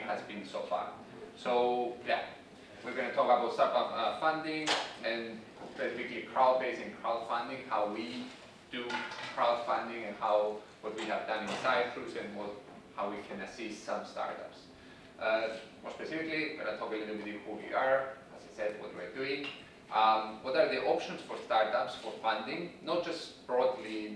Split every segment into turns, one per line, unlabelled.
has been so far. So yeah, we're going to talk about startup funding and specifically crowd-based and crowdfunding, how we do crowdfunding and what we have done in Cyprus and how we can assist some startups. More specifically, we're going to talk a little bit about who we are, as I said, what we're doing. What are the options for startups for funding, not just broadly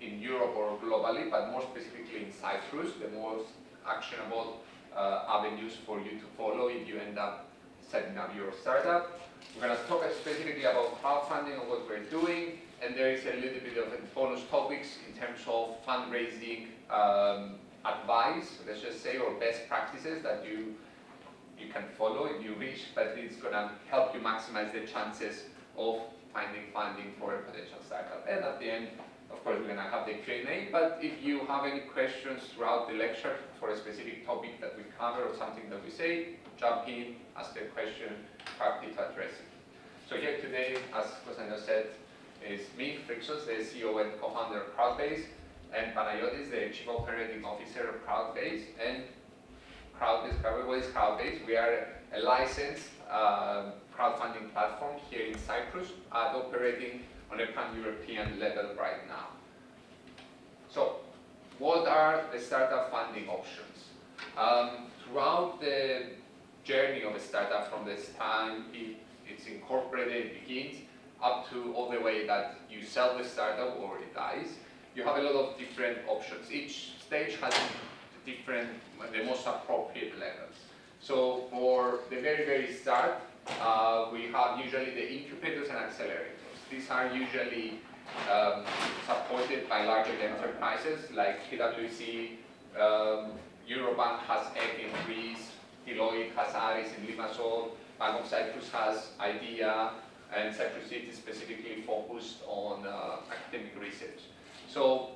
in Europe or globally, but more specifically in Cyprus, the most actionable avenues for you to follow if you end up setting up your startup. We're going to talk specifically about crowdfunding and what we're doing, and there is a little bit of bonus topics in terms of fundraising advice, let's just say, or best practices that you can follow if you wish, but it's going to help you maximize the chances of finding funding for a potential startup. And at the end, of course, we're going to have the Q&A, but if you have any questions throughout the lecture for a specific topic that we cover or something that we say, jump in, ask a question, happy to address it. So here today, as Constantino said, is me, Frixos, the CEO and co-founder of Crowdbase, and Panayiotis, the Chief Operating Officer of Crowdbase. And Crowdbase, what is Crowdbase? We are a licensed crowdfunding platform here in Cyprus, operating on a pan-European level right now. So, what are the startup funding options? Throughout the journey of a startup, from the time it's incorporated, it begins, up to all the way that you sell the startup or it dies, you have a lot of different options. Each stage has the most appropriate levels. So for the very, very start, we have usually the incubators and accelerators. These are usually supported by larger enterprises like PwC, Eurobank has EG in Greece, Deloitte has Aris in Limassol, Bank of Cyprus has IDEA, and Cyprus City is specifically focused on academic research. So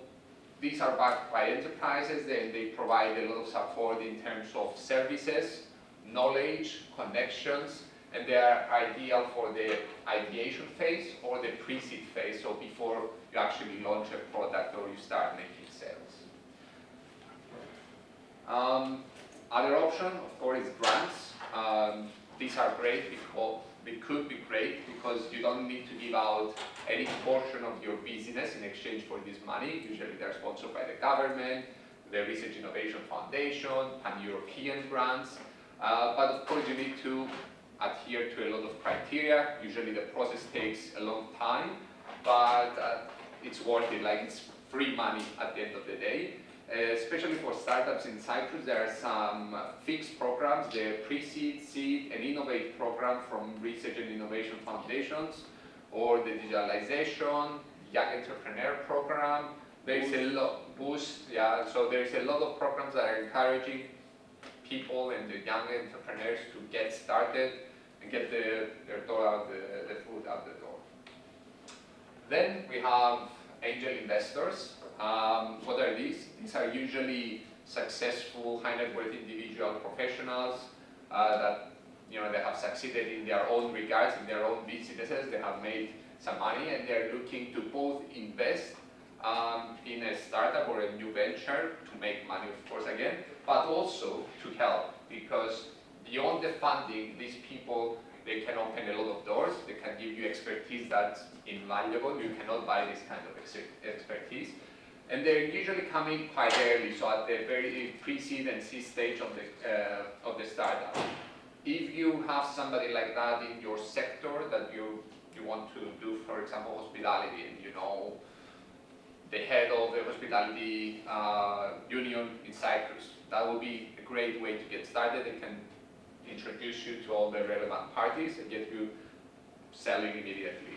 these are backed by enterprises, they provide a lot of support in terms of services, knowledge, connections, and they are ideal for the ideation phase or the pre-seed phase, so before you actually launch a product or you start making sales. Other option, of course, is grants. These are great because they could be great because you don't need to give out any portion of your business in exchange for this money. Usually they're sponsored by the government, the Research Innovation Foundation, pan-European grants. But of course you need to adhere to a lot of criteria. Usually the process takes a long time, but it's worth it, like it's free money at the end of the day. Especially for startups in Cyprus, there are some fixed programs, the pre-seed, seed, and innovate program from Research and Innovation Foundations, or the digitalization, young entrepreneur program. There is a lot, boost, yeah, so there's a lot of programs that are encouraging people and the young entrepreneurs to get started and get their door out, the food out the door. Then we have angel investors. What are these? These are usually successful, high net worth individual professionals that they have succeeded in their own regards, in their own businesses. They have made some money, and they're looking to both invest in a startup or a new venture to make money, of course, again, but also to help, because beyond the funding, these people, they can open a lot of doors. They can give you expertise that's invaluable. You cannot buy this kind of expertise. And they're usually coming quite early, so at the very pre-seed and seed stage of the startup. If you have somebody like that in your sector that you want to do, for example, hospitality, and you know the head of the hospitality union in Cyprus, that would be a great way to get started. They can introduce you to all the relevant parties and get you selling immediately.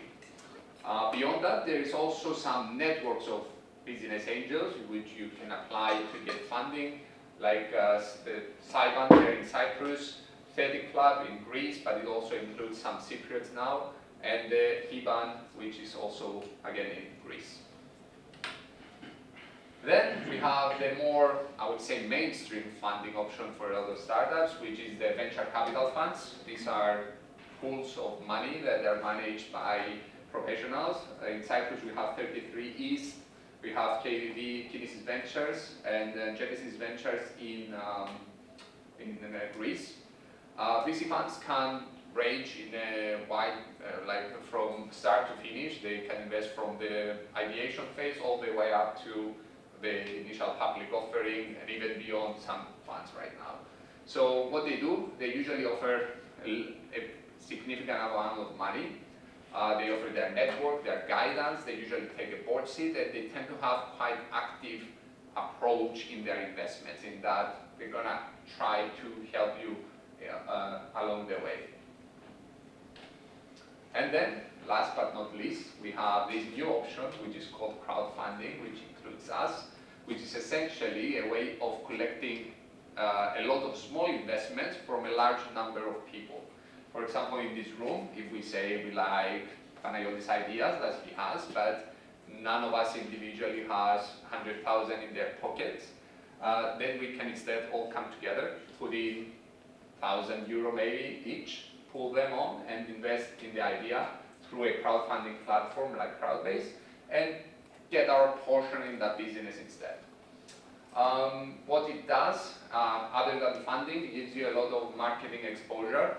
Beyond that, there is also some networks of business angels which you can apply to get funding, like the Cyban here in Cyprus, Thetic Club in Greece, but it also includes some Cypriots now, and the Hiban, which is also again in Greece. Then we have the more, I would say, mainstream funding option for other startups, which is the venture capital funds. These are pools of money that are managed by professionals. In Cyprus, we have 33 East, we have KVV, Kinesis Ventures, and Genesis Ventures in Greece. VC funds can range in a wide, like from start to finish. They can invest from the ideation phase all the way up to the initial public offering and even beyond some funds right now. So what they do, they usually offer a significant amount of money. They offer their network, their guidance. They usually take a board seat, and they tend to have quite active approach in their investments, in that they're gonna try to help you along the way. And then, last but not least, we have this new option, which is called crowdfunding, which includes us, which is essentially a way of collecting a lot of small investments from a large number of people. For example, in this room, if we say we like Panayiotis' ideas, that he has, but none of us individually has 100,000 in their pockets, then we can instead all come together, put in €1,000 maybe each, pull them on and invest in the idea through a crowdfunding platform like Crowdbase, and get our portion in that business instead. What it does, other than funding, it gives you a lot of marketing exposure.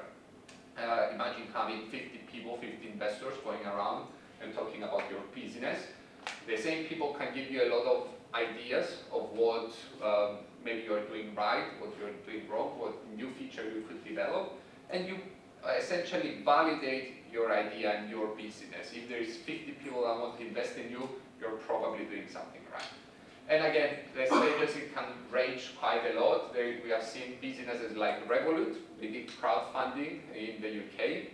Imagine having 50 people, 50 investors going around and talking about your business. The same people can give you a lot of ideas of what maybe you're doing right, what you're doing wrong, what new feature you could develop, and you essentially validate your idea and your business. If there is 50 people that want to invest in you, you're probably doing something right. And again, the stages can range quite a lot. We have seen businesses like Revolut. They did crowdfunding in the UK,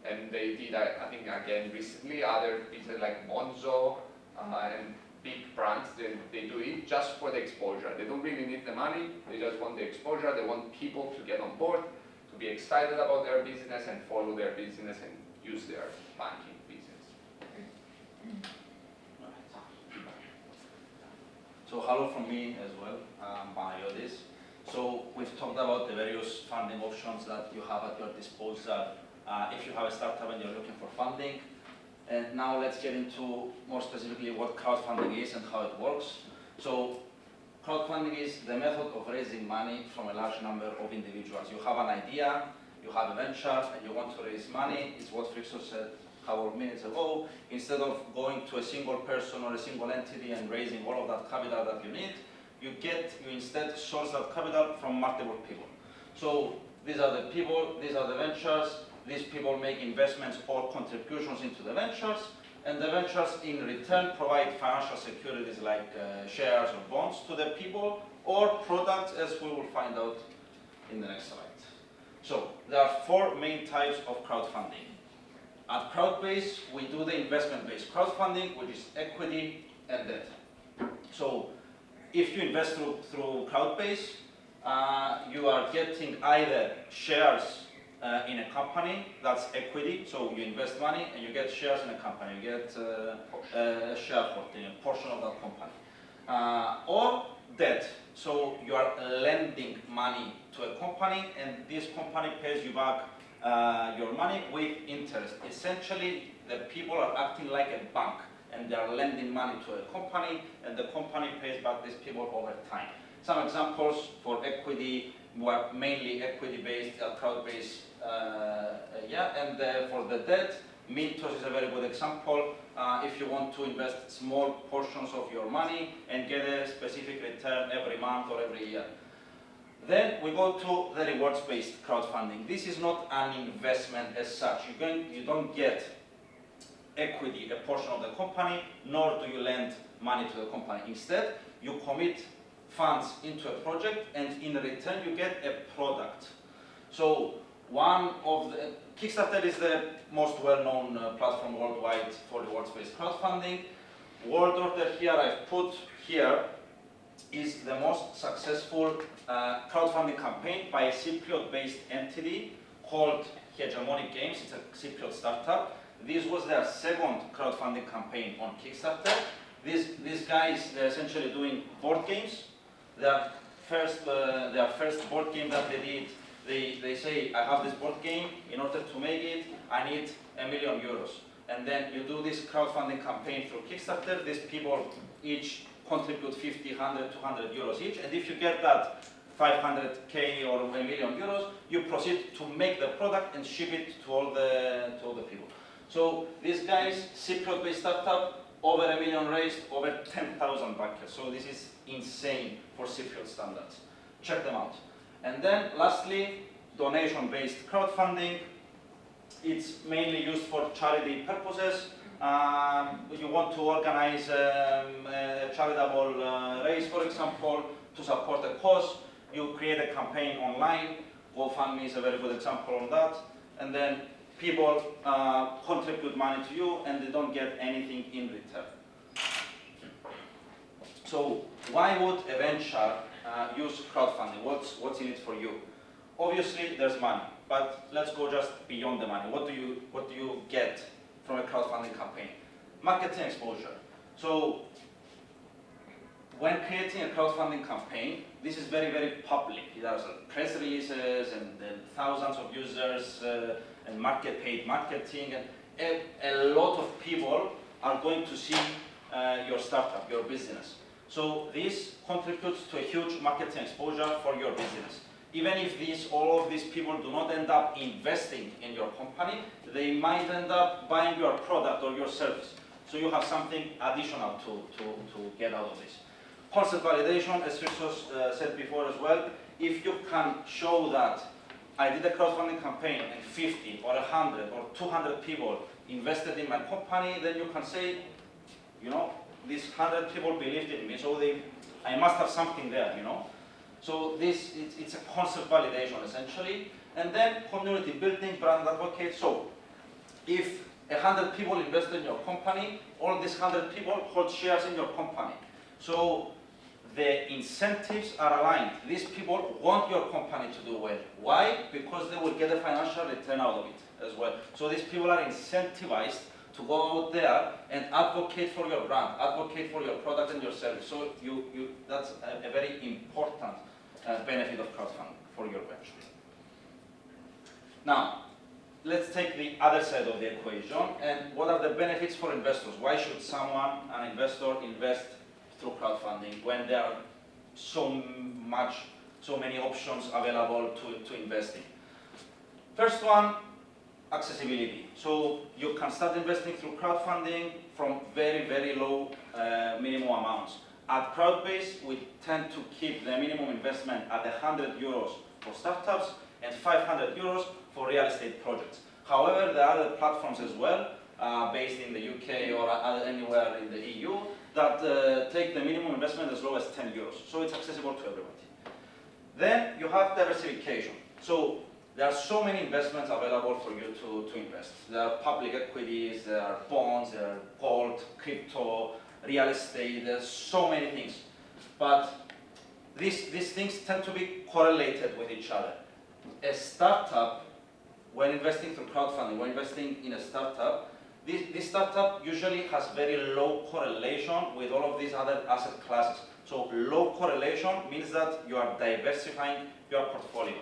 and they did, I think, again recently, other businesses like Monzo and big brands, they do it just for the exposure. They don't really need the money, they just want the exposure. They want people to get on board, to be excited about their business and follow their business and use their banking business.
So hello from me as well, Panayiotis. So we've talked about the various funding options that you have at your disposal if you have a startup and you're looking for funding. And now let's get into more specifically what crowdfunding is and how it works. So crowdfunding is the method of raising money from a large number of individuals. You have an idea, you have a venture, and you want to raise money. It's what Frixos said a couple of minutes ago. Instead of going to a single person or a single entity and raising all of that capital that you need, you instead source that capital from multiple people. So these are the people, these are the ventures, these people make investments or contributions into the ventures, and the ventures in return provide financial securities like shares or bonds to the people, or products, as we will find out in the next slide. So there are four main types of crowdfunding. At Crowdbase, we do the investment-based crowdfunding, which is equity and debt. So if you invest through Crowdbase, you are getting either shares in a company, that's equity, so you invest money and you get shares in a company, you get a shareholding, a portion of that company. Or debt, so you are lending money to a company and this company pays you back your money with interest. Essentially, the people are acting like a bank and they are lending money to a company and the company pays back these people over time. Some examples for equity were mainly equity-based, crowd-based, and for the debt, Mintos is a very good example. If you want to invest small portions of your money and get a specific return every month or every year. Then we go to the rewards-based crowdfunding. This is not an investment as such. You don't get equity, a portion of the company, nor do you lend money to the company. Instead, you commit funds into a project and in return you get a product. So one of the, Kickstarter is the most well-known platform worldwide for rewards-based crowdfunding. World Order here I've put here is the most successful crowdfunding campaign by a Cypriot-based entity called Hegemonic Games. It's a Cypriot startup. This was their second crowdfunding campaign on Kickstarter. These guys, they're essentially doing board games. Their first board game that they did, they say, I have this board game, in order to make it, I need €1 million. And then you do this crowdfunding campaign through Kickstarter. These people each contribute 50, 100, 200 euros each. And if you get that 500K or 1 million euros, you proceed to make the product and ship it to all the people. So these guys, Cypriot-based startup, over 1 million raised, over 10,000 backers. So this is insane for Cypriot standards. Check them out. And then lastly, donation-based crowdfunding. It's mainly used for charity purposes. You want to organize a charitable race, for example, to support a cause. You create a campaign online. GoFundMe is a very good example of that. And then people contribute money to you and they don't get anything in return. So why would a venture use crowdfunding? What's in it for you? Obviously, there's money, but let's go just beyond the money. What do you get from a crowdfunding campaign? Marketing exposure. So when creating a crowdfunding campaign, this is very, very public. There are press releases and thousands of users and paid marketing, and a lot of people are going to see your startup, your business. So this contributes to a huge marketing exposure for your business. Even if all of these people do not end up investing in your company, they might end up buying your product or your service. So you have something additional to get out of this. Concept validation, as Frixos said before as well, if you can show that I did a crowdfunding campaign and 50 or 100 or 200 people invested in my company, then you can say, you know, these 100 people believed in me, so I must have something there, you know. So it's a concept validation essentially. And then community building, brand advocate. So if 100 people invest in your company, all these 100 people hold shares in your company. So the incentives are aligned. These people want your company to do well. Why? Because they will get a financial return out of it as well. So these people are incentivized to go out there and advocate for your brand, advocate for your product and your service. So that's a very important benefit of crowdfunding for your venture. Now, let's take the other side of the equation, and what are the benefits for investors? Why should an investor invest through crowdfunding when there are so many options available to invest in? First one, accessibility. So you can start investing through crowdfunding from very, very low minimum amounts. At Crowdbase, we tend to keep the minimum investment at 100 euros for startups and 500 euros for real estate projects. However, there are other platforms as well, based in the UK or anywhere in the EU, that take the minimum investment as low as 10 euros. So it's accessible to everybody. Then you have diversification. So there are so many investments available for you to invest. There are public equities, there are bonds, there are gold, crypto, real estate, there's so many things. But these things tend to be correlated with each other. A startup, when investing through crowdfunding, when investing in a startup, this startup usually has very low correlation with all of these other asset classes. So low correlation means that you are diversifying your portfolio.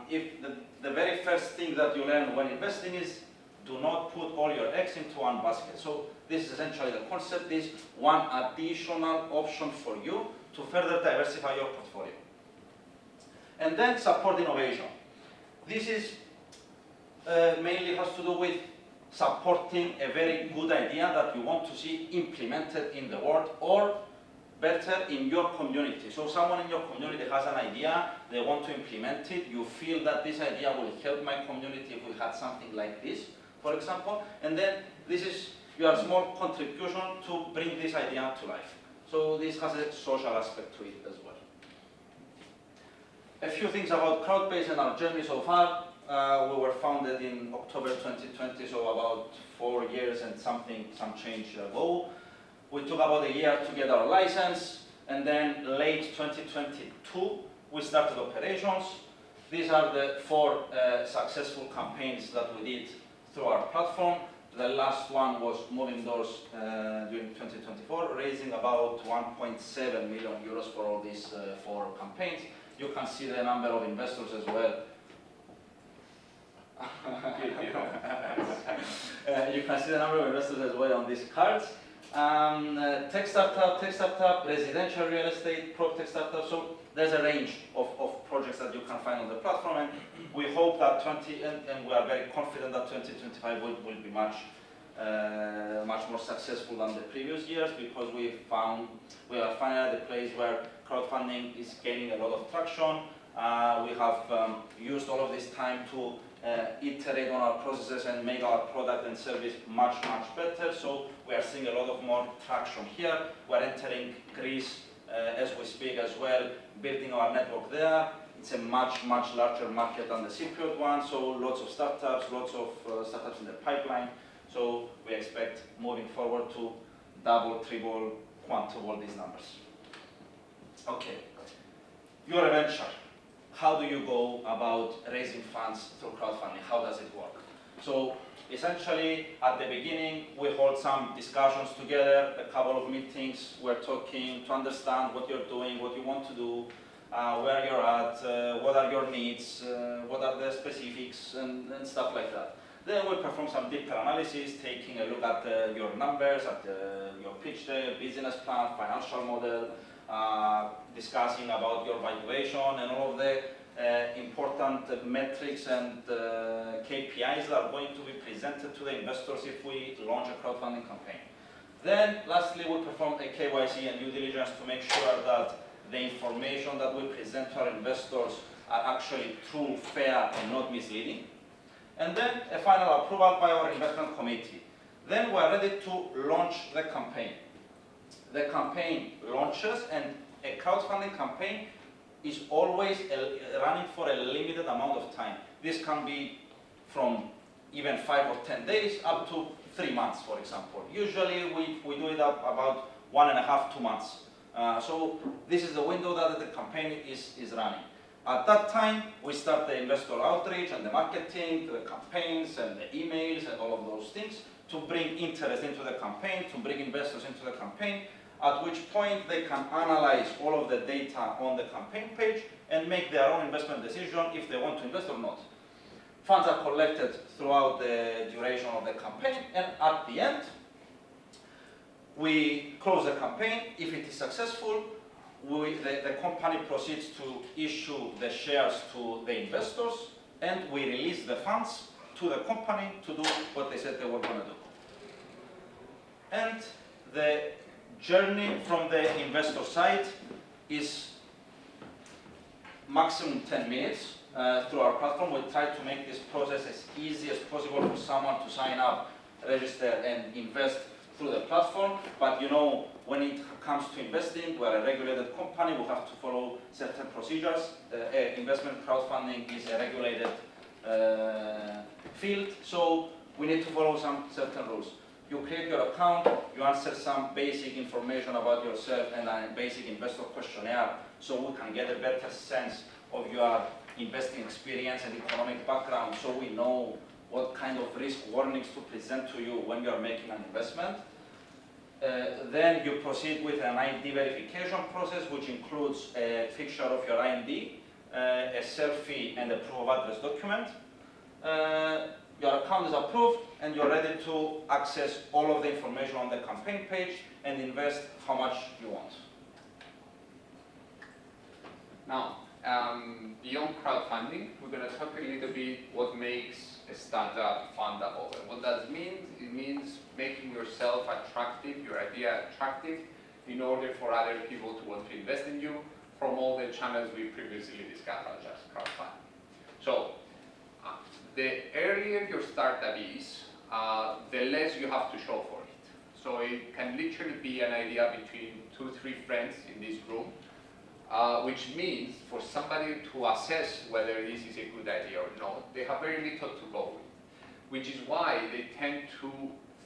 If the very first thing that you learn when investing is do not put all your eggs into one basket. So this is essentially the concept is one additional option for you to further diversify your portfolio. And then support innovation. This is mainly has to do with supporting a very good idea that you want to see implemented in the world, or better, in your community. So someone in your community has an idea, they want to implement it, you feel that this idea will help my community if we had something like this, for example, and then this is your small contribution to bring this idea to life. So this has a social aspect to it as well. A few things about Crowdbase and our journey so far. We were founded in October 2020, so about 4 years and some change ago. We took about a year to get our license, and then late 2022, we started operations. These are the 4 successful campaigns that we did through our platform. The last one was moving doors during 2024, raising about 1.7 million euros for all these 4 campaigns. You can see the number of investors as well. You can see the number of investors as well on these cards. Tech startup, residential real estate, prop tech startup. So there's a range of projects that you can find on the platform, and we hope that and we are very confident that 2025 will be much more successful than the previous years, because we are finally at a place where crowdfunding is gaining a lot of traction. We have used all of this time to iterate on our processes and make our product and service much better. So we are seeing a lot of more traction here. We're entering Greece as we speak as well, building our network there. It's a much larger market than the Cypriot one, so lots of startups in the pipeline. So we expect moving forward to double, triple, quadruple these numbers. Okay, you're a venture. How do you go about raising funds through crowdfunding? How does it work? So essentially, at the beginning, we hold some discussions together, a couple of meetings. We're talking to understand what you're doing, what you want to do, where you're at, what are your needs, what are the specifics, and stuff like that. Then we perform some deeper analysis, taking a look at your numbers, at your pitch deck, business plan, financial model, discussing about your valuation and all of the important metrics and KPIs that are going to be presented to the investors if we launch a crowdfunding campaign. Then, lastly, we perform a KYC and due diligence to make sure that the information that we present to our investors are actually true, fair, and not misleading. And then a final approval by our investment committee. Then we're ready to launch the campaign. The campaign launches, and a crowdfunding campaign is always running for a limited amount of time. This can be from even 5 or 10 days up to 3 months, for example. Usually we do it up about 1.5 to 2 months. So this is the window that the campaign is running. At that time, we start the investor outreach and the marketing, the campaigns and the emails and all of those things to bring interest into the campaign, to bring investors into the campaign, at which point they can analyze all of the data on the campaign page and make their own investment decision if they want to invest or not. Funds are collected throughout the duration of the campaign, and at the end, we close the campaign. If it is successful, the company proceeds to issue the shares to the investors, and we release the funds to the company to do what they said they were going to do. And the journey from the investor side is maximum 10 minutes through our platform. We try to make this process as easy as possible for someone to sign up, register, and invest through the platform. But you know, when it comes to investing, we're a regulated company, we have to follow certain procedures. Investment crowdfunding is a regulated field, so we need to follow some certain rules. You create your account, you answer some basic information about yourself and a basic investor questionnaire, so we can get a better sense of your investing experience and economic background, so we know what kind of risk warnings to present to you when you are making an investment. Then you proceed with an ID verification process, which includes a picture of your ID, a selfie, and a proof of address document. Your account is approved, and you're ready to access all of the information on the campaign page and invest how much you want.
Now, beyond crowdfunding, we're going to talk a little bit what makes a startup fundable. And what that means, it means making yourself attractive, your idea attractive, in order for other people to want to invest in you from all the channels we previously discussed, such as crowdfunding. So, the earlier your startup is, the less you have to show for it. So it can literally be an idea between 2-3 friends in this room, which means for somebody to assess whether this is a good idea or not, they have very little to go with. Which is why they tend to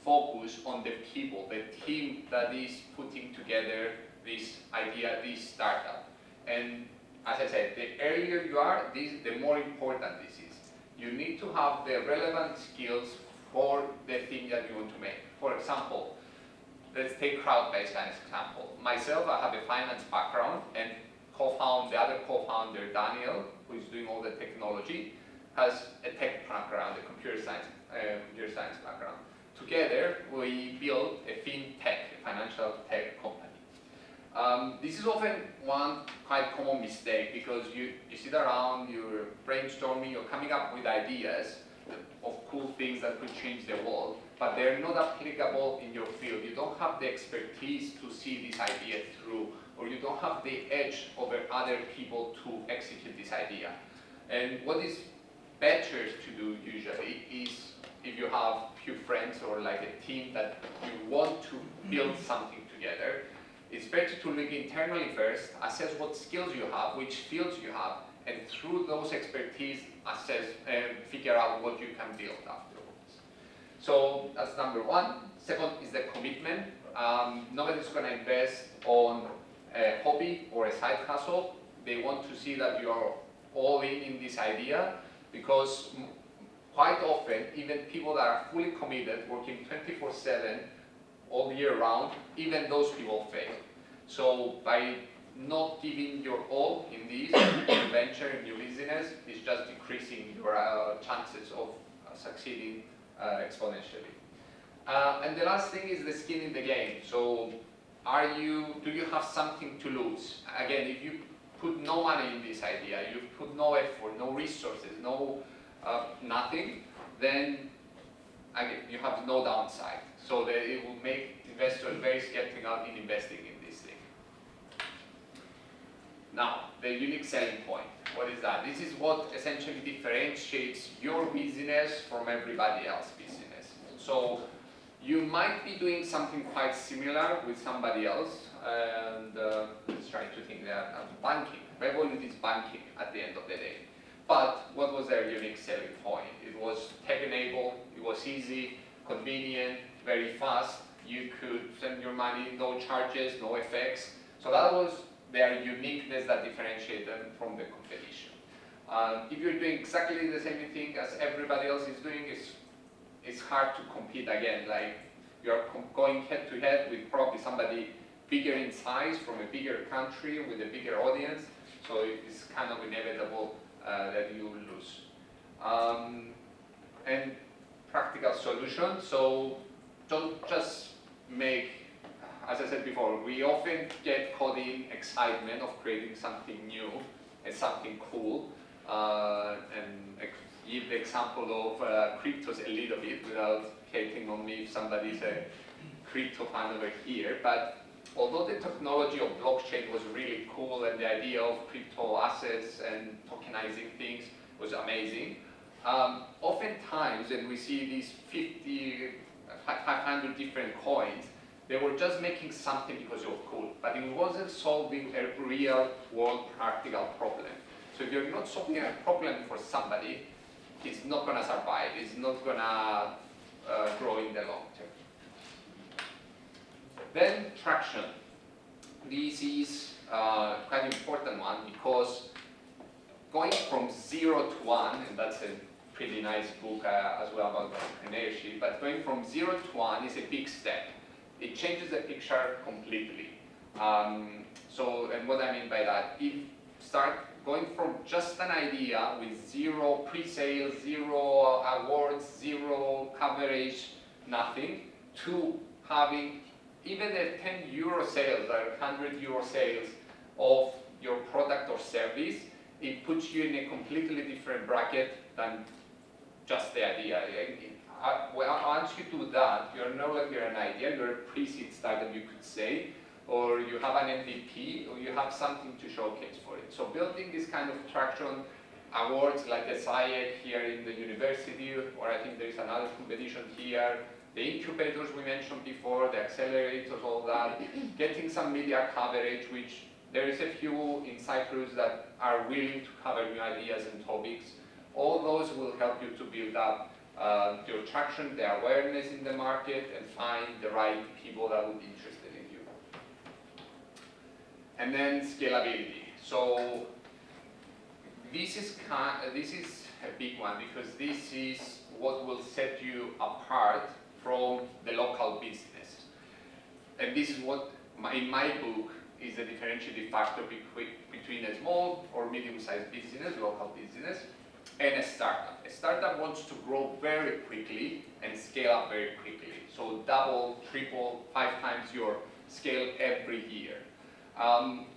focus on the people, the team that is putting together this idea, this startup. And as I said, the earlier you are, the more important this is. You need to have the relevant skills for the thing that you want to make. For example, let's take Crowdbase as an example. Myself, I have a finance background, and the other co-founder, Daniel, who is doing all the technology, has a tech background, a computer science background. together we built a fintech, a financial tech company. This is often one quite common mistake because you sit around, you're brainstorming, you're coming up with ideas of cool things that could change the world, but they're not applicable in your field. You don't have the expertise to see this idea through, or you don't have the edge over other people to execute this idea. And what is better to do usually is if you have few friends or like a team that you want to build something together, it's better to look internally first, assess what skills you have, which fields you have, and through those expertise, assess and figure out what you can build afterwards. So that's number one. Second is the commitment. Nobody's going to invest on a hobby or a side hustle. They want to see that you are all in this idea, because quite often, even people that are fully committed, working 24/7, all year round, even those people fail. So by not giving your all in this new venture, in your business, is just decreasing your chances of succeeding exponentially. And the last thing is the skin in the game. So do you have something to lose? Again, if you put no money in this idea, you put no effort, no resources, nothing, then again, you have no downside. So that it will make investors very skeptical in investing in this thing. Now, the unique selling point. What is that? This is what essentially differentiates your business from everybody else's business. So you might be doing something quite similar with somebody else, and let's try to think that banking. Revolut is banking at the end of the day. But what was their unique selling point? It was tech-enabled, it was easy, convenient, very fast. You could send your money, no charges, no effects. So that was their uniqueness that differentiated them from the competition. If you're doing exactly the same thing as everybody else is doing, it's hard to compete again. Like you're going head to head with probably somebody bigger in size from a bigger country with a bigger audience. So it's kind of inevitable that you will lose. And practical solution. So don't just make, as I said before, we often get caught in excitement of creating something new and something cool. And give the example of cryptos a little bit without hating on me if somebody's a crypto fan over here. But although the technology of blockchain was really cool and the idea of crypto assets and tokenizing things was amazing, oftentimes when we see these 500 different coins, they were just making something because it was cool, but it wasn't solving a real world practical problem. So if you're not solving a problem for somebody, it's not going to survive, it's not going to grow in the long term. Then traction. This is quite an important one because going from 0 to 1, and that's a pretty nice book as well about entrepreneurship, but going from 0 to 1 is a big step. It changes the picture completely. And what I mean by that, if start going from just an idea with 0 pre-sales, 0 awards, 0 coverage, nothing, to having even a 10 euro sales or 100 euro sales of your product or service, it puts you in a completely different bracket than just the idea. Once you do that, you're no longer an idea, you're a pre-seed startup, you could say, or you have an MVP, or you have something to showcase for it. So building this kind of traction awards like the SIAC here in the university, or I think there is another competition here, the incubators we mentioned before, the accelerators, all that, getting some media coverage, which there is a few in Cyprus that are willing to cover new ideas and topics. All those will help you to build up your traction, the awareness in the market, and find the right people that would be interested in you. And then scalability. So this is a big one because this is what will set you apart from the local business. And this is what, in my book, is the differentiating factor between a small or medium-sized business, local business, and a startup. A startup wants to grow very quickly and scale up very quickly. So double, triple, 5 times your scale every year.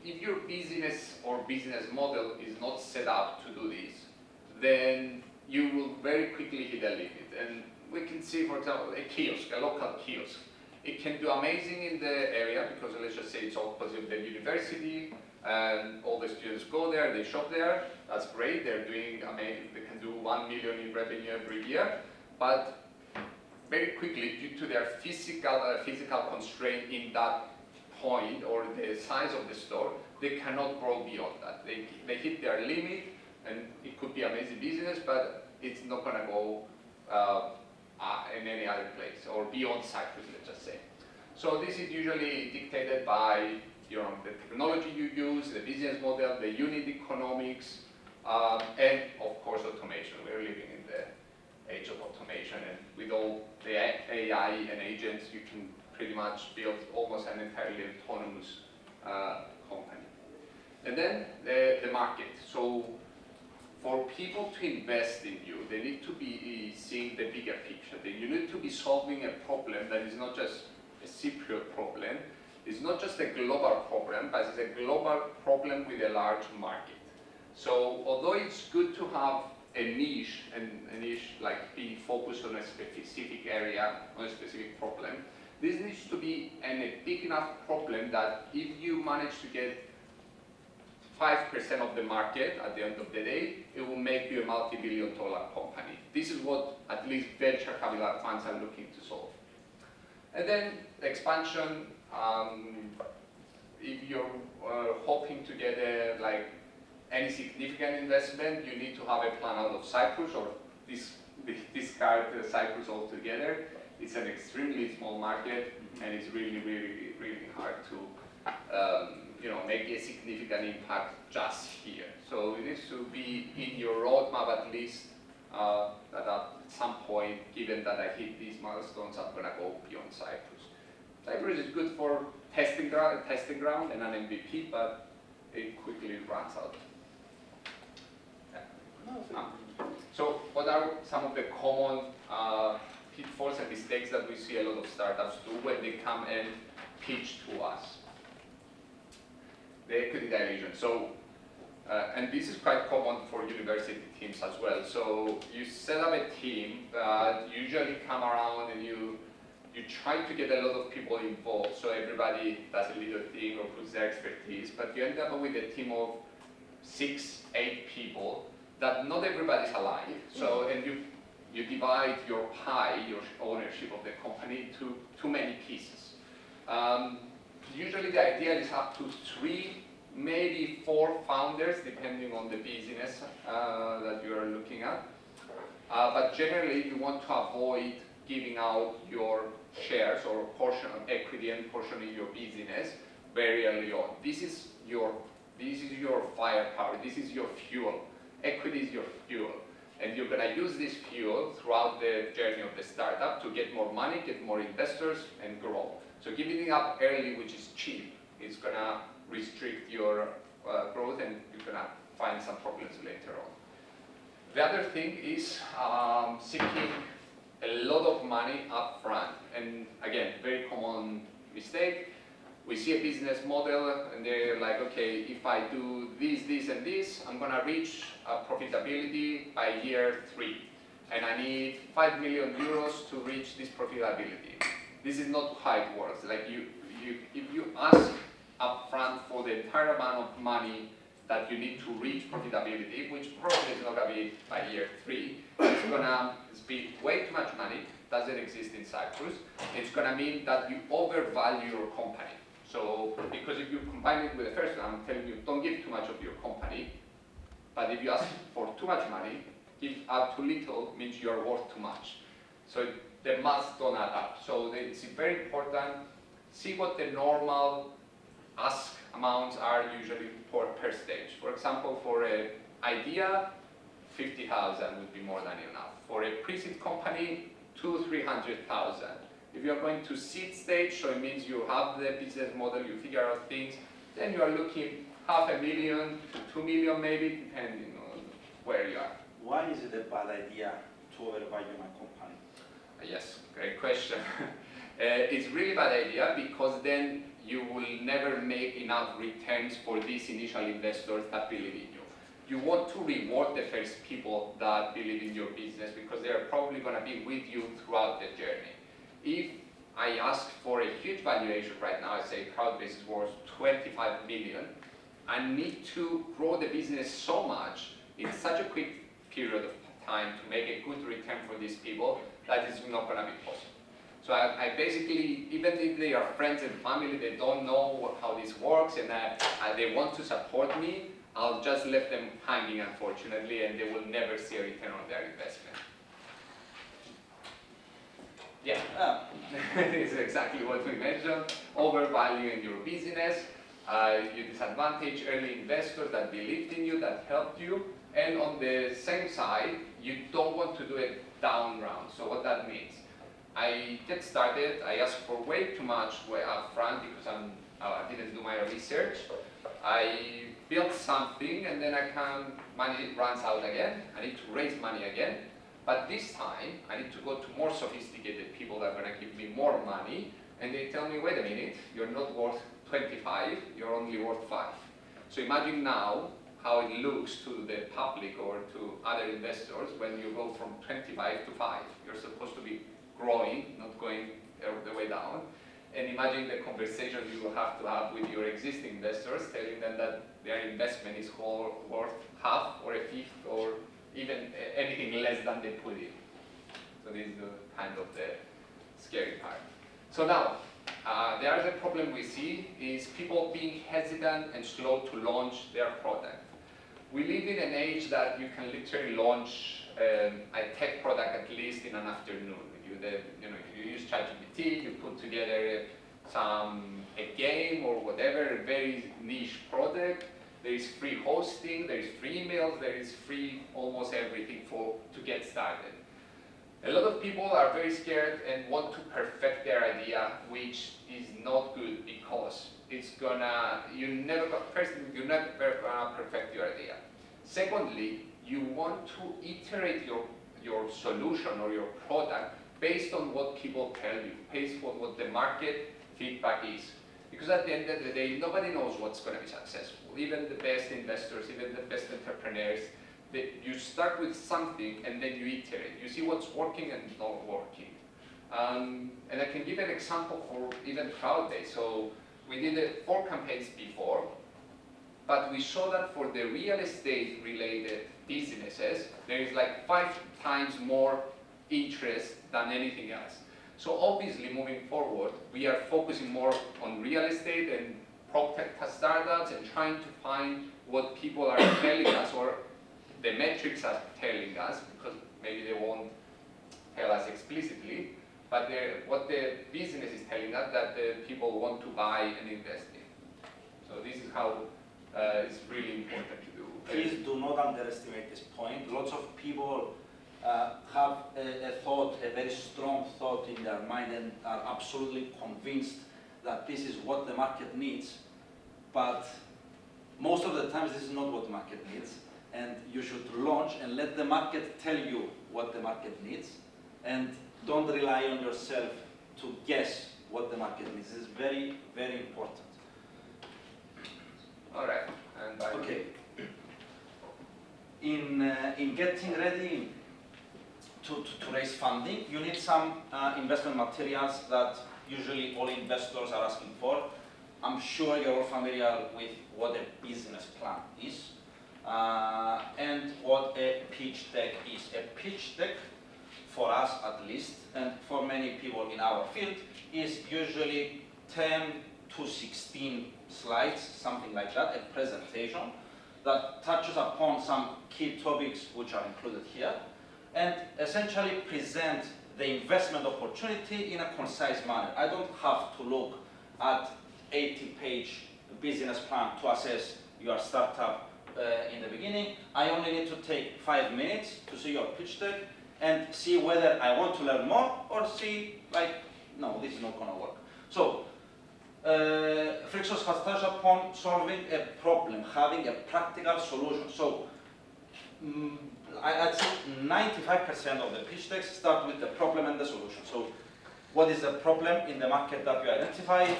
If your business or business model is not set up to do this, then you will very quickly hit a limit. And we can see, for example, a kiosk, a local kiosk. It can do amazing in the area because let's just say it's opposite the university and all the students go there, they shop there. That's great, they're doing amazing. They can do 1 million in revenue every year. But very quickly, due to their physical constraint in that point or the size of the store, they cannot grow beyond that. They hit their limit, and it could be amazing business, but it's not going to go in any other place or beyond Cyprus, let's just say. So this is usually dictated by the technology you use, the business model, the unit economics, and of course automation. We're living in the age of automation, and with all the AI and agents, you can pretty much build almost an entirely autonomous company. And then the market. So for people to invest in you, they need to be seeing the bigger picture. You need to be solving a problem that is not just a Cypriot problem. It's not just a global problem, but it's a global problem with a large market. So although it's good to have a niche, and a niche like being focused on a specific area, on a specific problem, this needs to be a big enough problem that if you manage to get 5% of the market at the end of the day, it will make you a multi-billion-dollar company. This is what at least venture capital funds are looking to solve. And then expansion, if you're hoping to get any significant investment, you need to have a plan out of Cyprus, or discard Cyprus altogether. It's an extremely small market, and it's really, really, really hard to make a significant impact just here. So it needs to be in your roadmap at least, that at some point, given that I hit these milestones, I'm going to go beyond Cyprus. Cyprus is good for testing ground and an MVP, but it quickly runs out. So what are some of the common pitfalls and mistakes that we see a lot of startups do when they come and pitch to us? The equity dilution. So, and this is quite common for university teams as well. So you set up a team that usually come around and you try to get a lot of people involved, so everybody does a little thing or puts their expertise, but you end up with a team of 6, 8 people that not everybody's alive. So, and you divide your pie, your ownership of the company, into too many pieces. Usually the idea is up to 3, maybe 4 founders, depending on the business that you are looking at. But generally, you want to avoid giving out your shares or portion of equity and portion in your business very early on. This is your firepower. This is your fuel. Equity is your fuel, and you're going to use this fuel throughout the journey of the startup to get more money, get more investors, and grow. So giving it up early, which is cheap, is going to restrict your growth, and you're going to find some problems later on. The other thing is seeking a lot of money up front. And again, very common mistake. We see a business model, and they're like, okay, if I do this, this, and this, I'm going to reach profitability by year 3. And I need 5 million euros to reach this profitability. This is not how it works. Like if you ask upfront for the entire amount of money that you need to reach profitability, which probably is not going to be by year 3, it's going to be way too much money, doesn't exist in Cyprus. It's going to mean that you overvalue your company. So, because if you combine it with the first one, I'm telling you, don't give too much of your company. But if you ask for too much money, give out too little means you are worth too much. So the maths don't add up. So it's very important. See what the normal ask amounts are usually per stage. For example, for an idea, 50,000 would be more than enough. For a pre-seed company, 200,000-300,000. If you're going to seed stage, so it means you have the business model, you figure out things, then you are looking 500,000 to 2 million maybe, depending on where you are.
why is it a bad idea to overvalue my company?
Yes, great question. It's really bad idea because then you will never make enough returns for these initial investors that believe in you. You want to reward the first people that believe in your business because they are probably going to be with you throughout the journey. If I ask for a huge valuation right now, I say Crowdfunding is worth 25 million, I need to grow the business so much in such a quick period of time to make a good return for these people that it's not going to be possible. So I basically, even if they are friends and family, they don't know how this works and they want to support me, I'll just let them hanging, unfortunately, and they will never see a return on their investment. Yeah, it's exactly what we mentioned, overvaluing your business. You disadvantage early investors that believed in you, that helped you, and on the same side, you don't want to do a down round. So what that means, I get started, I ask for way too much way up front because I didn't do my research. I built something and then money runs out again. I need to raise money again. But this time, I need to go to more sophisticated people that are going to give me more money. And they tell me, wait a minute, you're not worth 25, you're only worth 5. So imagine now how it looks to the public or to other investors when you go from 25 to 5. You're supposed to be growing, not going the way down. And imagine the conversation you will have to have with your existing investors, telling them that their investment is worth half or a fifth or even anything less than they put in. So this is the kind of the scary part. So now, the other problem we see is people being hesitant and slow to launch their product. We live in an age that you can literally launch a tech product at least in an afternoon. If you use ChatGPT, you put together a game or whatever, a very niche product. There is free hosting, there is free emails, there is free almost everything to get started. A lot of people are very scared and want to perfect their idea, which is not good because you're never gonna perfect your idea. Secondly, you want to iterate your solution or your product based on what people tell you, based on what the market feedback is. Because at the end of the day, nobody knows what's going to be successful. Even the best investors, even the best entrepreneurs, you start with something and then you iterate. You see what's working and not working. And I can give an example for even Crowdfunding. So we did 4 campaigns before, but we saw that for the real estate related businesses, there is like 5 times more interest than anything else. So obviously moving forward, we are focusing more on real estate and prop tech startups and trying to find what people are telling us or the metrics are telling us, because maybe they won't tell us explicitly, but what the business is telling us that the people want to buy and invest in. So this is how it's really important to do.
Please do not underestimate this point. Lots of people have a very strong thought in their mind and are absolutely convinced that this is what the market needs, but most of the times this is not what the market needs, and you should launch and let the market tell you what the market needs, and don't rely on yourself to guess what the market needs. This is very, very important.
All right. And
okay. In getting ready to raise funding, you need some investment materials that usually all investors are asking for. I'm sure you're all familiar with what a business plan is and what a pitch deck is. A pitch deck, for us at least, and for many people in our field, is usually 10 to 16 slides, something like that, a presentation that touches upon some key topics which are included here, and essentially present the investment opportunity in a concise manner. I don't have to look at 80-page business plan to assess your startup in the beginning. I only need to take 5 minutes to see your pitch deck and see whether I want to learn more or see, like, no, this is not going to work. So, Frixos has touched upon solving a problem, having a practical solution. So, I'd say 95% of the pitch decks start with the problem and the solution. So what is the problem in the market that you identified,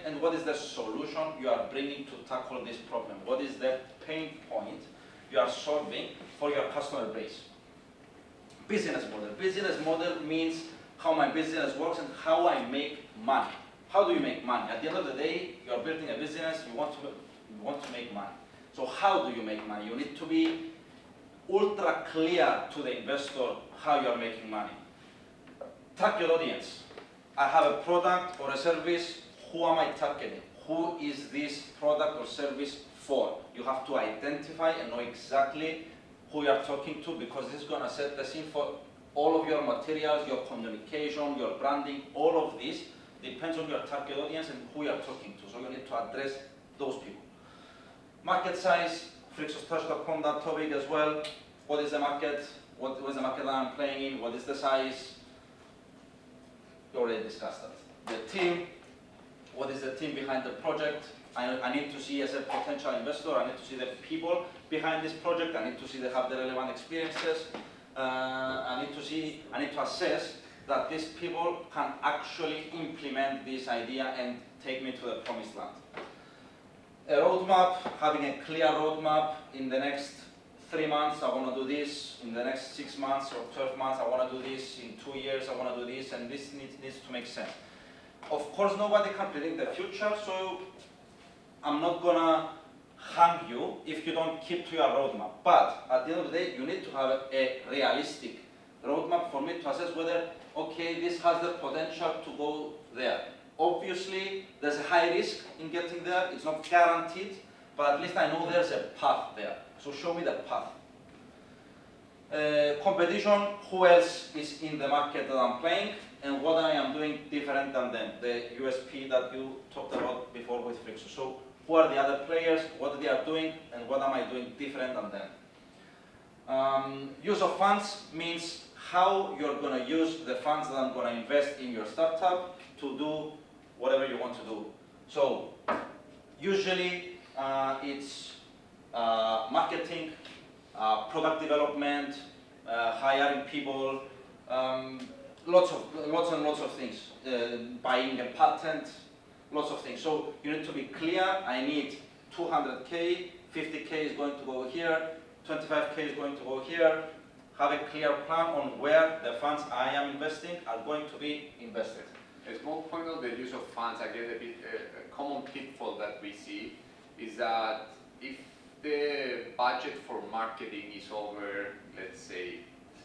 and what is the solution you are bringing to tackle this problem? What is the pain point you are solving for your customer base? Business model. Business model means how my business works and how I make money. How do you make money? At the end of the day, you are building a business, you want to make money. So how do you make money? You need to be ultra clear to the investor how you are making money. Target audience. I have a product or a service, who am I targeting? Who is this product or service for? You have to identify and know exactly who you are talking to, because this is going to set the scene for all of your materials, your communication, your branding. All of this depends on your target audience and who you are talking to. So you need to address those people. Market size, Frixos touched upon that topic as well. What is the market? What is the market that I'm playing in? What is the size? We already discussed that. The team, what is the team behind the project? I need to see, as a potential investor, I need to see the people behind this project. I need to see they have the relevant experiences. I need to assess that these people can actually implement this idea and take me to the promised land. A roadmap, having a clear roadmap. In the next 3 months, I want to do this. In the next 6 months or 12 months, I want to do this. In 2 years, I want to do this, and this needs to make sense. Of course, nobody can predict the future, so I'm not gonna hang you if you don't keep to your roadmap. But at the end of the day, you need to have a realistic roadmap for me to assess whether, okay, this has the potential to go there. Obviously, there's a high risk in getting there. It's not guaranteed, but at least I know there's a path there. So show me the path. Competition, who else is in the market that I'm playing, and what I am doing different than them. The USP that you talked about before with Frixos. So who are the other players, what they are doing, and what am I doing different than them. Use of funds means how you're going to use the funds that I'm going to invest in your startup to do whatever you want to do. So usually it's marketing, product development, hiring people, lots and lots of things, buying a patent, lots of things. So you need to be clear. I need 200K, 50K is going to go here, 25K is going to go here. Have a clear plan on where the funds I am investing are going to be invested.
A small point on the use of funds, again, a common pitfall that we see is that if the budget for marketing is over, let's say,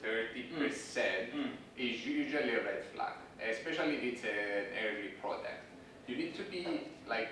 30%, is usually a red flag, especially if it's an early product. You need to be like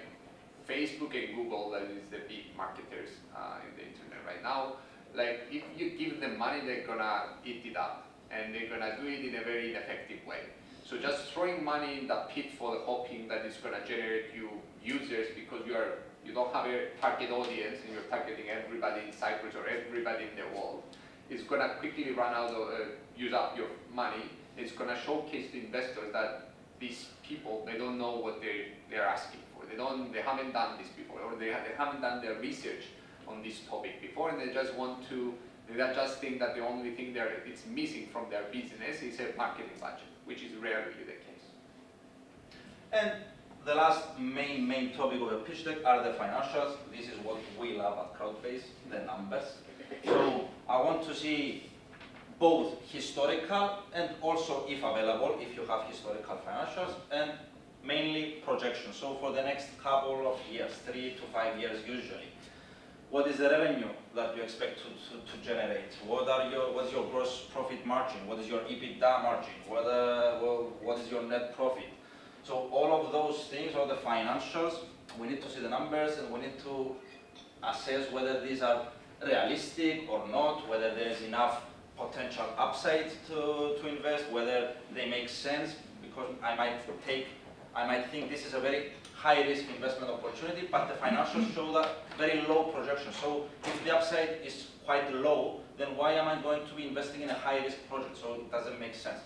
Facebook and Google, that is the big marketers in the internet right now. Like, if you give them money, they're gonna eat it up, and they're gonna do it in a very ineffective way. So just throwing money in the pitfall, hoping that it's gonna generate you users because you don't have a target audience and you're targeting everybody in Cyprus or everybody in the world, it's gonna quickly run out of, use up your money. It's gonna showcase to investors that these people, they don't know what they're asking for. They haven't done this before, or they haven't done their research on this topic before, and they just think that the only thing it's missing from their business is a marketing budget, which is rarely the case.
And the last main topic of the pitch deck are the financials. This is what we love at Crowdbase, the numbers. So I want to see both historical and also, if available, if you have historical financials, and mainly projections. So for the next couple of years, 3 to 5 years usually. What is the revenue that you expect to generate? What's your gross profit margin? What is your EBITDA margin? What is your net profit? So all of those things, all the financials, we need to see the numbers, and we need to assess whether these are realistic or not, whether there's enough potential upside to invest, whether they make sense, because I might think this is a very high-risk investment opportunity, but the financials show that very low projection. So if the upside is quite low, then why am I going to be investing in a high-risk project? So it doesn't make sense.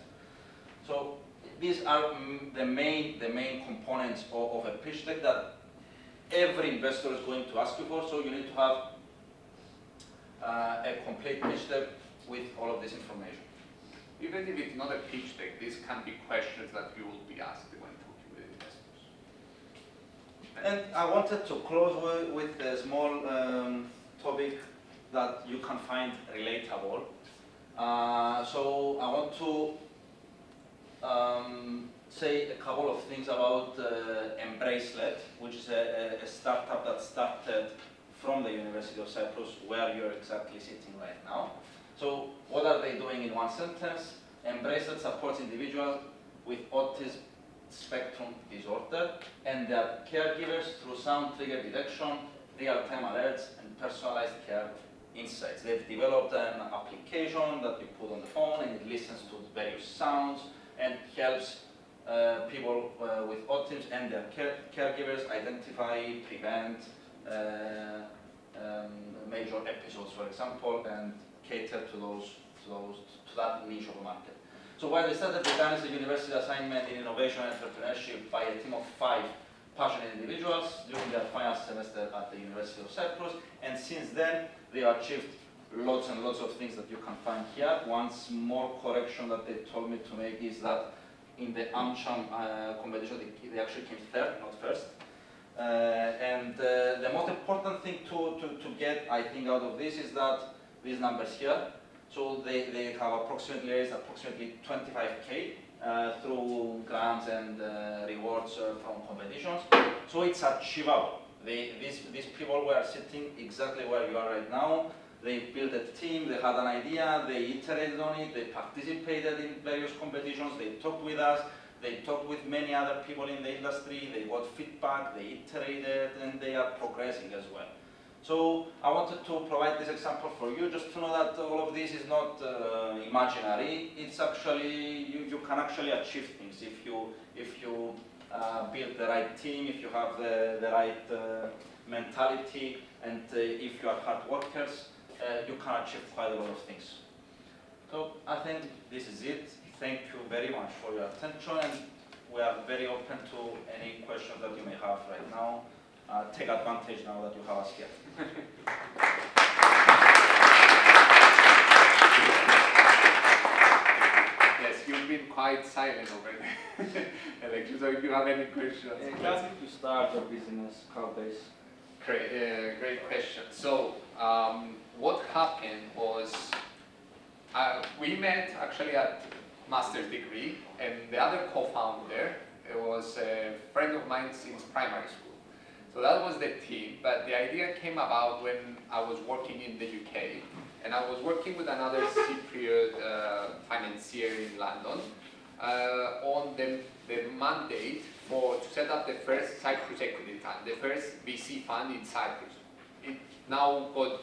So these are the main components of a pitch deck that every investor is going to ask you for. So you need to have a complete pitch deck with all of this information.
Even if it's not a pitch deck, these can be questions that you will be asked when talking with investors.
And I wanted to close with a small topic that you can find relatable. So I want to say a couple of things about Embracelet, which is a startup that started from the University of Cyprus, where you're exactly sitting right now. So what are they doing in one sentence? Embracelet supports individuals with autism spectrum disorder and their caregivers through sound trigger detection, real-time alerts, and personalized care insights. They've developed an application that you put on the phone and it listens to various sounds and helps people with autism and their caregivers identify, prevent major episodes, for example, and cater to that niche of the market. So while they started, they done is a university assignment in innovation and entrepreneurship by a team of 5 passionate individuals during their final semester at the University of Cyprus, and since then they achieved lots and lots of things that you can find here. One more correction that they told me to make is that in the AmCham competition they actually came third, not first. And the most important thing to get, I think, out of this is that these numbers here. So they have approximately raised approximately 25K through grants and rewards from competitions. So it's achievable. These people were sitting exactly where you are right now. They built a team, they had an idea, they iterated on it, they participated in various competitions, they talked with us, they talked with many other people in the industry, they got feedback, they iterated, and they are progressing as well. So I wanted to provide this example for you, just to know that all of this is not imaginary. It's actually, you can actually achieve things if you build the right team, if you have the right mentality, and if you are hard workers, you can achieve quite a lot of things. So I think this is it. Thank you very much for your attention, and we are very open to any questions that you may have right now. Take advantage now that you have us here.
Yes, you've been quite silent over there. Alex, so if you have any questions.
How did you start your business, Crowdfunding?
Great question. So what happened was we met actually at master's degree, and the other co-founder was a friend of mine since primary school. So that was the team, but the idea came about when I was working in the UK, and I was working with another Cypriot financier in London on the mandate to set up the first Cyprus equity fund, the first VC fund in Cyprus. It now got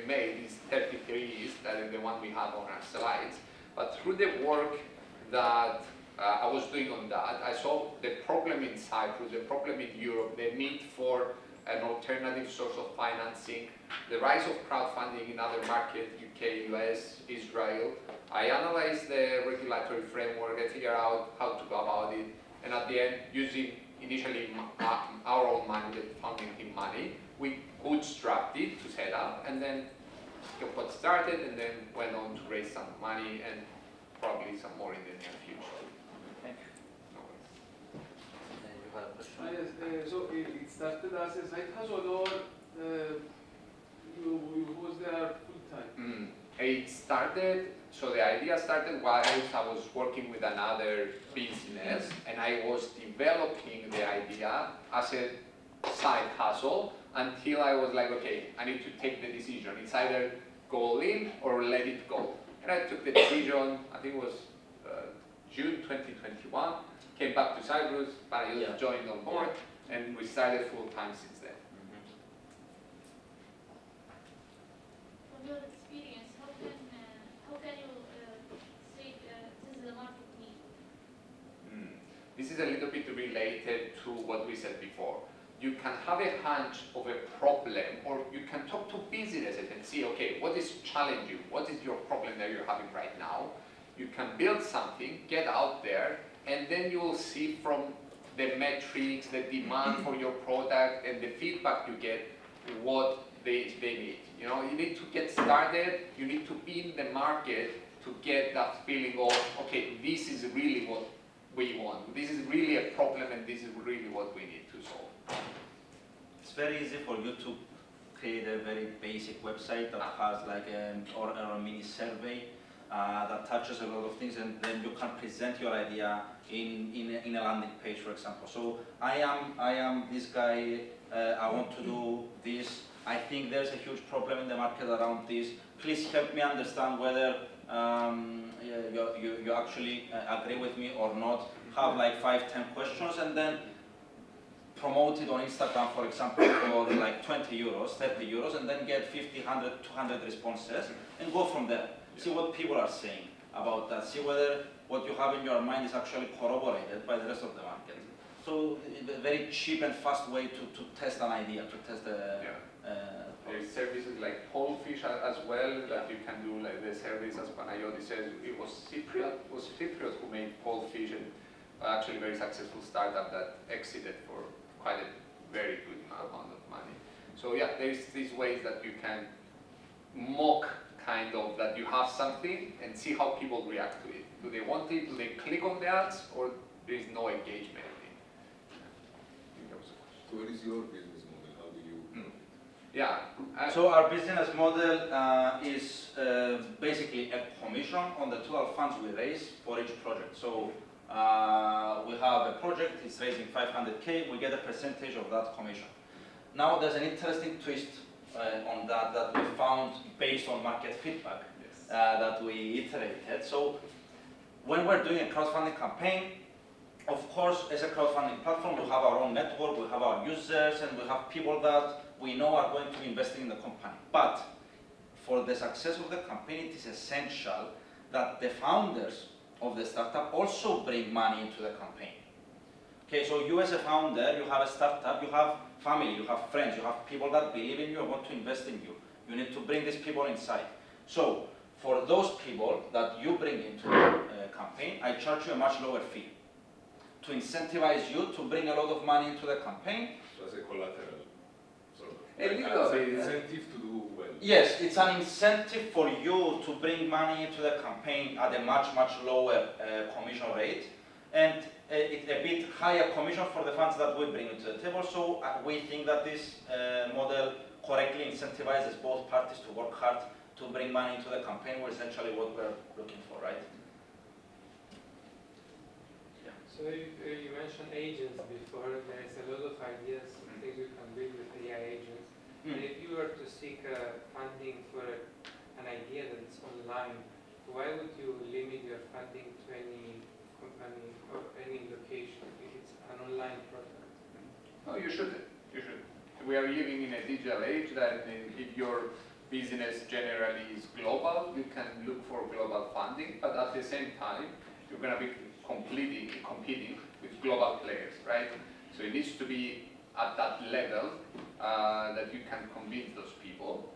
made is 33 years, that is the one we have on our slides, but through the work that I was doing on that, I saw the problem in Cyprus, the problem in Europe, the need for an alternative source of financing, the rise of crowdfunding in other markets, UK, US, Israel. I analyzed the regulatory framework, I figured out how to go about it, and at the end, using initially our own money, the funding team money, we bootstrapped it to set up, and then got started, and then went on to raise some money, and probably some more in the near future.
So it started as a side hustle, or you was there full time?
It started, so the idea started while I was working with another business, and I was developing the idea as a side hustle until I was like, okay, I need to take the decision. It's either go all in or let it go. And I took the decision, I think it was June 2021. Came back to Cyprus, Panayiotis joined on board, and we started full time since then.
From your experience, how can you say this is the market need?
This is a little bit related to what we said before. You can have a hunch of a problem, or you can talk to businesses and see, okay, what is challenging you? What is your problem that you're having right now? You can build something, get out there, and then you will see from the metrics, the demand for your product, and the feedback you get, what they need. You know, you need to get started, you need to be in the market to get that feeling of, okay, this is really what we want. This is really a problem and this is really what we need to solve.
It's very easy for you to create a very basic website that has like or a mini survey that touches a lot of things, and then you can present your idea in a landing page, for example. So I am this guy, I want to do this. I think there's a huge problem in the market around this. Please help me understand whether you actually agree with me or not. Have like 5-10 questions, and then promote it on Instagram, for example, for like 20 euros, 30 euros, and then get 50, 100, 200 responses, and go from there. See what people are saying about that. See whether what you have in your mind is actually corroborated by the rest of the market. So a very cheap and fast way to test an idea, to test a
There's services like Polefish as well that you can do, like the service as Panayiotis says. It was Cyprus who made Polefish, and actually very successful startup that exited for quite a very good amount of money. So yeah, there's these ways that you can mock kind of that you have something and see how people react to it. Do they want it? Do they click on the ads, or there is no engagement in it? I think that was a question.
So what is your business model? How do you?
Yeah.
So our business model is basically a commission on the total funds we raise for each project. So we have a project, it's raising 500K, we get a percentage of that commission. Now there's an interesting twist on that we found based on market feedback that we iterated. So when we're doing a crowdfunding campaign, of course, as a crowdfunding platform, we have our own network, we have our users, and we have people that we know are going to be investing in the company. But for the success of the campaign, it is essential that the founders of the startup also bring money into the campaign. Okay, so you as a founder, you have a startup, you have family, you have friends, you have people that believe in you and want to invest in you. You need to bring these people inside. So for those people that you bring into the campaign, I charge you a much lower fee to incentivize you to bring a lot of money into the campaign.
So as a collateral, sort of.
A little
As an
bit.
incentive to do well.
Yes, it's an incentive for you to bring money into the campaign at a much lower commission rate, and a bit higher commission for the funds that we bring into the table. So we think that this model correctly incentivizes both parties to work hard to bring money into the campaign, which is essentially what we're looking for, right?
So you mentioned agents before. There's a lot of ideas, things you can build with AI agents. And if you were to seek funding for an idea that's online, why would you limit your funding to any company or any location if it's an online product?
No, you shouldn't. You should. We are living in a digital age that if your business generally is global, you can look for global funding, but at the same time, you're going to be competing with global players, right? So it needs to be at that level that you can convince those people.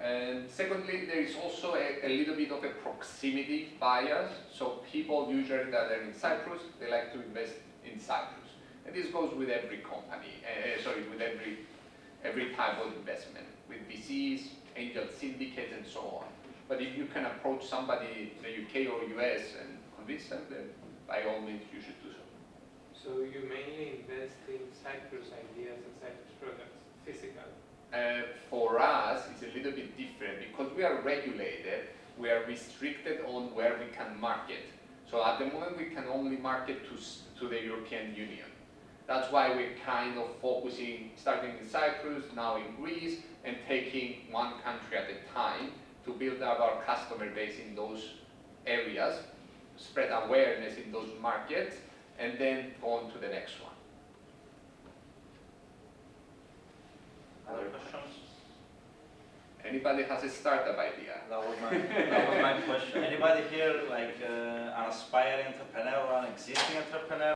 And secondly, there is also a little bit of a proximity bias. So people usually that are in Cyprus, they like to invest in Cyprus. And this goes with every company, with every type of investment, with VCs, angel syndicates, and so on. But if you can approach somebody in the UK or US and convince them, then by all means you should do so.
So you mainly invest in Cyprus ideas and Cyprus products, physical?
For us, it's a little bit different because we are regulated, we are restricted on where we can market. So at the moment we can only market to the European Union. That's why we're kind of focusing, starting in Cyprus, now in Greece, and taking one country at a time to build up our customer base in those areas, spread awareness in those markets, and then go on to the next one.
Other questions?
Anybody has a startup idea?
That was my question. Anybody here like an aspiring entrepreneur or an existing entrepreneur?